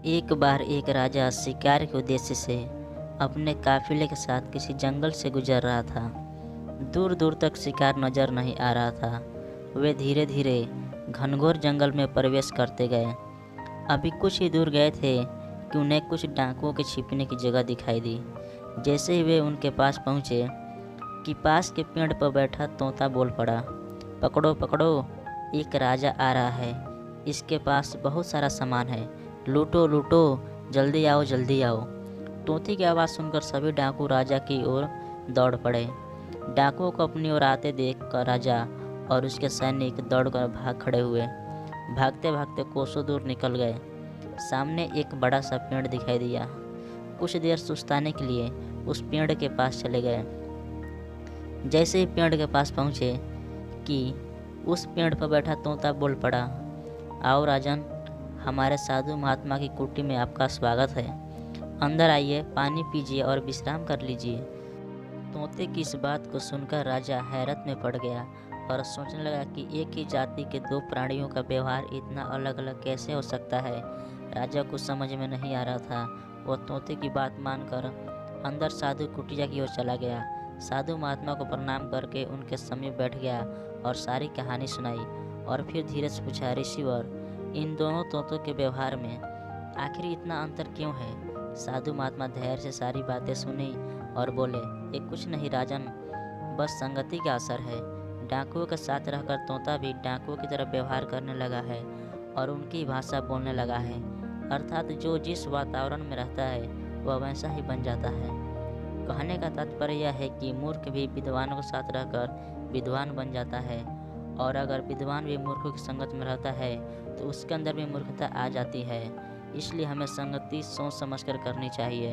एक बार एक राजा शिकार के उद्देश्य से अपने काफिले के साथ किसी जंगल से गुजर रहा था। दूर दूर तक शिकार नजर नहीं आ रहा था। वे धीरे धीरे घनघोर जंगल में प्रवेश करते गए। अभी कुछ ही दूर गए थे कि उन्हें कुछ डाकुओं के छिपने की जगह दिखाई दी। जैसे ही वे उनके पास पहुँचे कि पास के पेड़ पर बैठा तोता बोल पड़ा, पकड़ो पकड़ो, एक राजा आ रहा है। इसके पास बहुत सारा सामान है, लूटो लूटो, जल्दी आओ जल्दी आओ। तोते की आवाज़ सुनकर सभी डाकू राजा की ओर दौड़ पड़े। डाकुओं को अपनी ओर आते देख कर राजा और उसके सैनिक दौड़कर भाग खड़े हुए। भागते भागते कोसों दूर निकल गए। सामने एक बड़ा सा पेड़ दिखाई दिया। कुछ देर सुस्ताने के लिए उस पेड़ के पास चले गए। जैसे ही पेड़ के पास पहुँचे कि उस पेड़ पर बैठा तोता बोल पड़ा, आओ राजन, हमारे साधु महात्मा की कुटी में आपका स्वागत है। अंदर आइए, पानी पीजिए और विश्राम कर लीजिए। तोते की इस बात को सुनकर राजा हैरत में पड़ गया और सोचने लगा कि एक ही जाति के दो प्राणियों का व्यवहार इतना अलग अलग कैसे हो सकता है। राजा को समझ में नहीं आ रहा था। वह तोते की बात मानकर अंदर साधु कुटिया की ओर चला गया। साधु महात्मा को प्रणाम करके उनके समीप बैठ गया और सारी कहानी सुनाई और फिर धीरे से पूछा, ऋषिवर, इन दोनों तोतों के व्यवहार में आखिर इतना अंतर क्यों है? साधु महात्मा धैर्य से सारी बातें सुनी और बोले, ये कुछ नहीं राजन, बस संगति का असर है। डाकुओं के साथ रहकर तोता भी डाकुओं की तरह व्यवहार करने लगा है और उनकी भाषा बोलने लगा है। अर्थात जो जिस वातावरण में रहता है वह वैसा ही बन जाता है। कहने का तात्पर्य यह है कि मूर्ख भी विद्वानों के साथ रहकर विद्वान बन जाता है, और अगर विद्वान भी मूर्खों की संगत में रहता है तो उसके अंदर भी मूर्खता आ जाती है। इसलिए हमें संगति सोच समझकर करनी चाहिए।